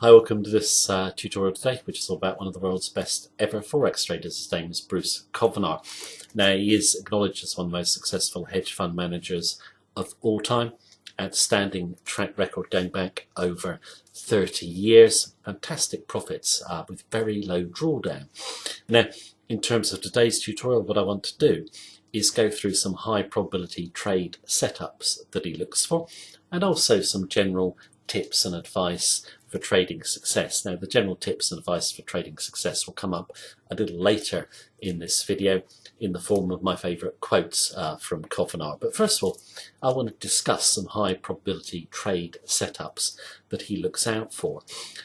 Hi, welcome to this tutorial today, which is all about one of the world's best ever Forex traders. His name is Bruce Kovner. Now, he is acknowledged as one of the most successful hedge fund managers of all time. Outstanding track record going back over 30 years. Fantastic profits with very low drawdown. Now, in terms of today's tutorial, what I want to do is go through some high probability trade setups that he looks for, and also some general tips and advice for trading success. Now, the general tips and advice for trading success will come up a little later in this video in the form of my favourite quotes from Kovner. But first of all, I want to discuss some high probability trade setups that he looks out for.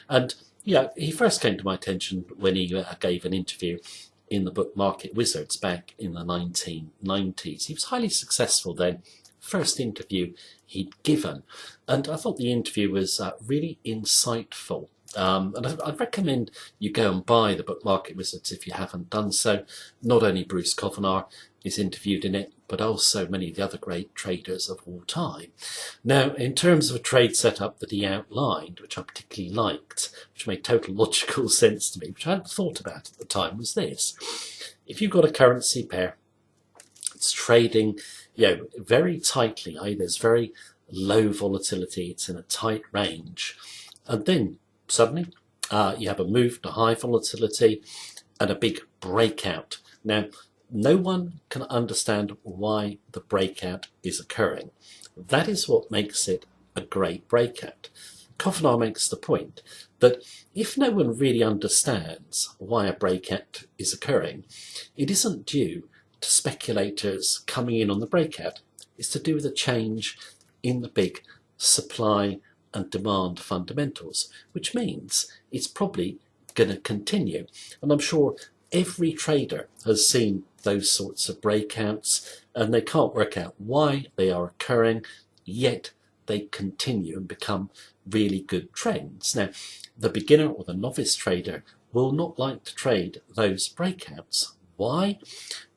And yeah, he first came to my attention when he gave an interview in the book Market Wizards back in the 1990s. He was highly successful then. First interview he'd given, and I thought the interview was really insightful. And I'd recommend you go and buy the book Market Wizards if you haven't done so. Not only Bruce Kovner is interviewed in it, but also many of the other great traders of all time. Now, in terms of a trade setup that he outlined, which I particularly liked, which made total logical sense to me, which I hadn't thought about at the time, was this. If you've got a currency pair, it's trading very tightly, there's very low volatility, it's in a tight range, and then suddenly you have a move to high volatility and a big breakout. Now, no one can understand why the breakout is occurring. That is what makes it a great breakout. Kovner makes the point that if no one really understands why a breakout is occurring, it isn't due to speculators coming in on the breakout. It's to do with a change in the big supply and demand fundamentals, which means it's probably going to continue. And I'm sure every trader has seen those sorts of breakouts, and they can't work out why they are occurring, yet they continue and become really good trends. Now, the beginner or the novice trader will not like to trade those breakouts. Why?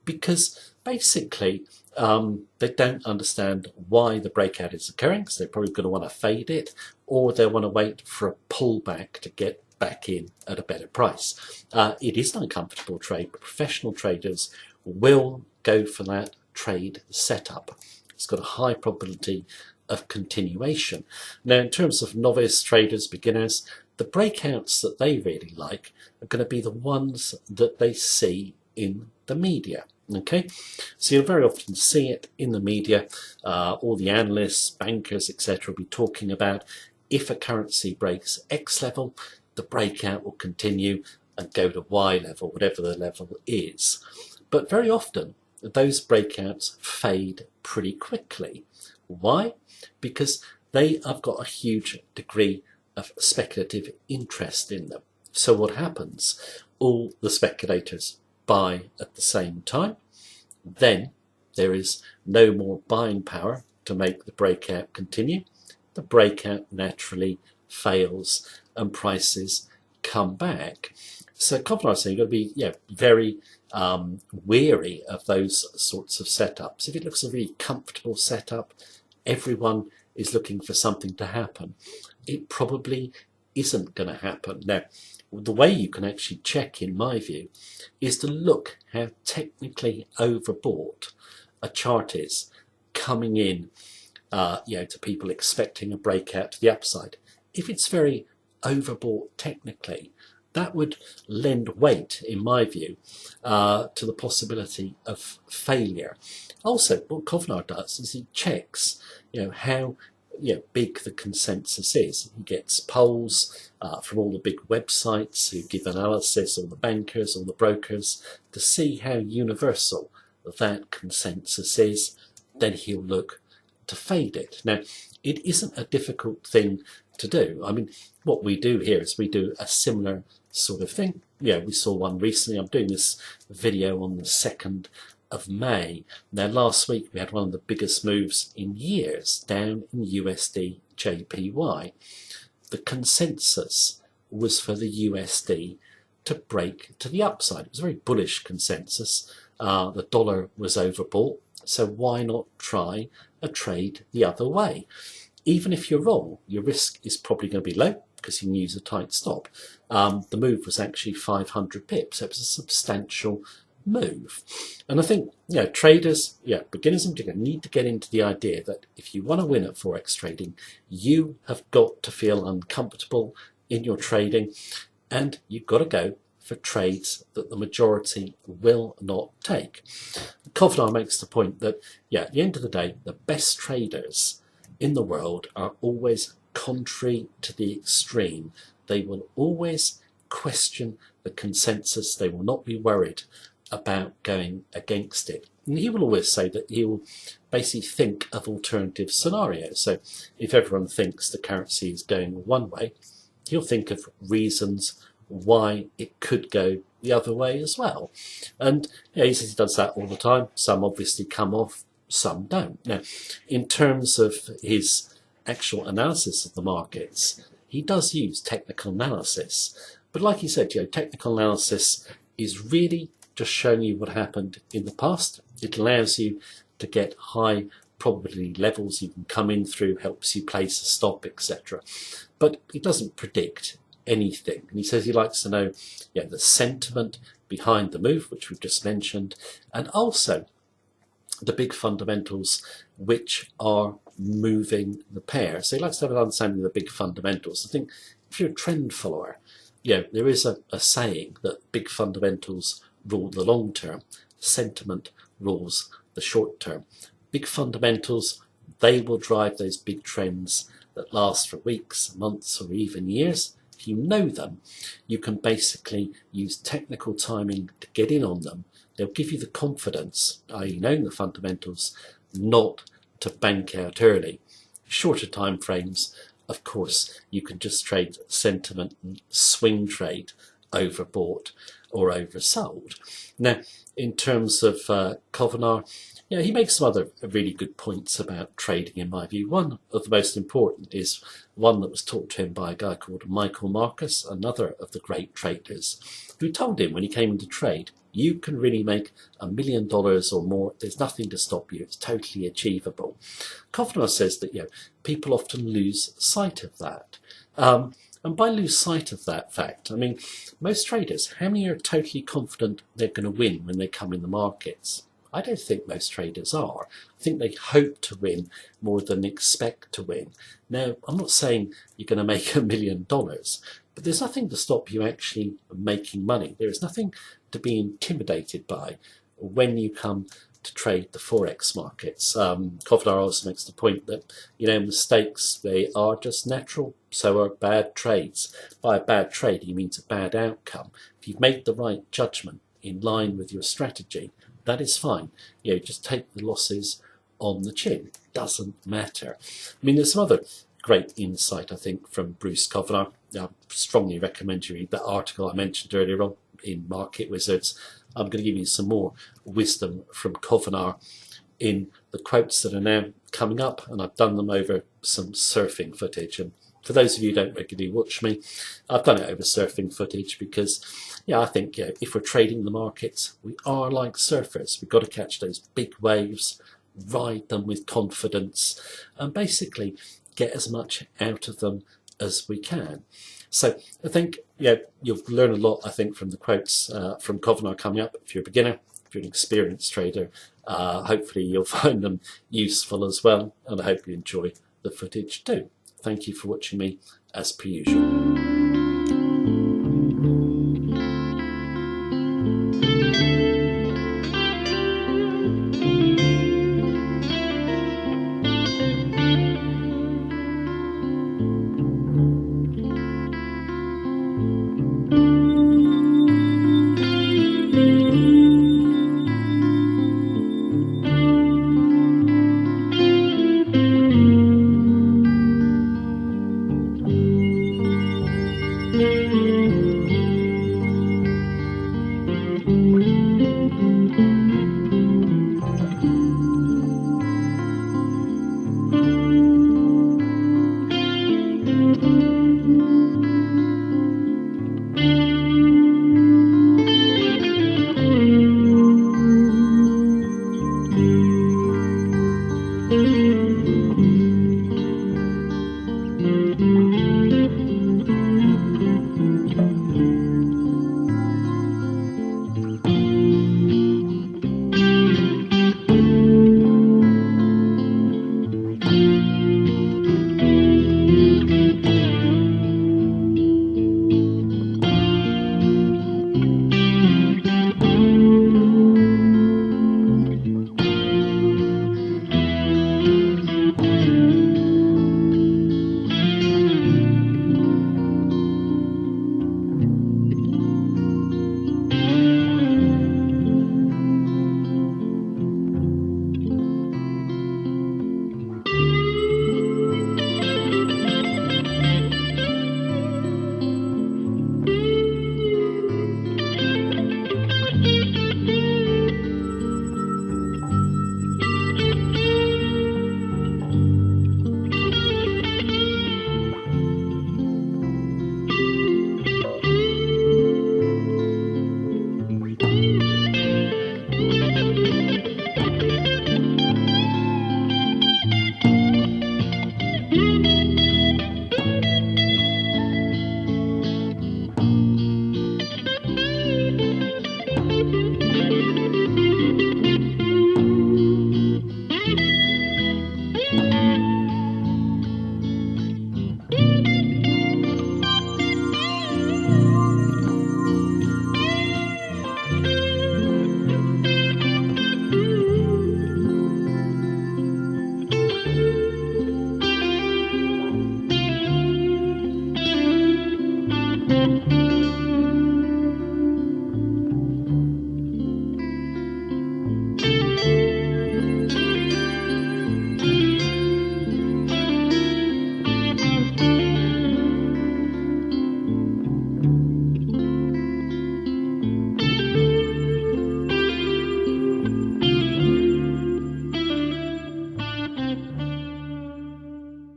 Because basically they don't understand why the breakout is occurring, so they're probably going to want to fade it, or they'll want to wait for a pullback to get back in at a better price. It is an uncomfortable trade, but professional traders will go for that trade setup. It's got a high probability of continuation. Now, in terms of novice traders, beginners, the breakouts that they really like are going to be the ones that they see in the media. Okay, so you'll very often see it in the media. All the analysts, bankers, etc. will be talking about if a currency breaks X level, the breakout will continue and go to Y level, whatever the level is. But very often those breakouts fade pretty quickly. Why? Because they have got a huge degree of speculative interest in them. So what happens? All the speculators buy at the same time, then there is no more buying power to make the breakout continue. The breakout naturally fails and prices come back. So Kovner is saying you've got to be very wary of those sorts of setups. If it looks a really comfortable setup, everyone is looking for something to happen. It probably isn't going to happen. Now, the way you can actually check, in my view, is to look how technically overbought a chart is coming in to people expecting a breakout to the upside. If it's very overbought technically, that would lend weight, in my view, to the possibility of failure. Also, what Kovner does is he checks how big the consensus is. He gets polls from all the big websites who give analysis, all the bankers, all the brokers, to see how universal that consensus is. Then he'll look to fade it. Now, it isn't a difficult thing to do. I mean, what we do here is we do a similar sort of thing. We saw one recently. I'm doing this video on the 2nd of May. Now, last week we had one of the biggest moves in years down in USD JPY. The consensus was for the USD to break to the upside. It was a very bullish consensus. The dollar was overbought, so why not try a trade the other way? even if you're wrong, your risk is probably going to be low because you can use a tight stop. The move was actually 500 pips, so it was a substantial move. And I think, traders, beginners in particular, need to get into the idea that if you want to win at Forex trading, you have got to feel uncomfortable in your trading, and you've got to go for trades that the majority will not take. Kovner makes the point that, at the end of the day, the best traders in the world are always contrary to the extreme. They will always question the consensus. They will not be worried about going against it. And he will always say that he will basically think of alternative scenarios. So if everyone thinks the currency is going one way, he'll think of reasons why it could go the other way as well. And he says he does that all the time. Some obviously come off, some don't. Now, in terms of his actual analysis of the markets, he does use technical analysis. But like he said, technical analysis is really just showing you what happened in the past. It allows you to get high probability levels you can come in through, helps you place a stop, etc. But it doesn't predict anything. And he says he likes to know the sentiment behind the move, which we've just mentioned, and also the big fundamentals which are moving the pair. So he likes to have an understanding of the big fundamentals. I think if you're a trend follower, there is a saying that big fundamentals rule the long term, sentiment rules the short term. Big fundamentals, they will drive those big trends that last for weeks, months, or even years. If you know them, you can basically use technical timing to get in on them. They'll give you the confidence, i.e. knowing the fundamentals, not to bank out early. Shorter time frames, of course, you can just trade sentiment and swing trade overbought or oversold. Now, in terms of Kovner, he makes some other really good points about trading, in my view. One of the most important is one that was taught to him by a guy called Michael Marcus, another of the great traders, who told him when he came into trade, you can really make $1 million or more. There's nothing to stop you. It's totally achievable. Kovner says that people often lose sight of that. And by lose sight of that fact, I mean, most traders, how many are totally confident they're going to win when they come in the markets? I don't think most traders are. I think they hope to win more than expect to win. Now, I'm not saying you're going to make $1 million, but there's nothing to stop you actually making money. There is nothing to be intimidated by when you come to trade the Forex markets. Kovner also makes the point that, mistakes, they are just natural, so are bad trades. By a bad trade, he means a bad outcome. If you've made the right judgment in line with your strategy, that is fine. Just take the losses on the chin. It doesn't matter. I mean, there's some other great insight, I think, from Bruce Kovner. I strongly recommend you read that article I mentioned earlier on in Market Wizards. I'm going to give you some more wisdom from Kovner in the quotes that are now coming up, and I've done them over some surfing footage. And for those of you who don't regularly watch me, I've done it over surfing footage because, I think if we're trading the markets, we are like surfers. We've got to catch those big waves, ride them with confidence, and basically get as much out of them as we can. So I think you'll learn a lot, I think, from the quotes from Kovner coming up. If you're a beginner, if you're an experienced trader, hopefully you'll find them useful as well, and I hope you enjoy the footage too. Thank you for watching me, as per usual.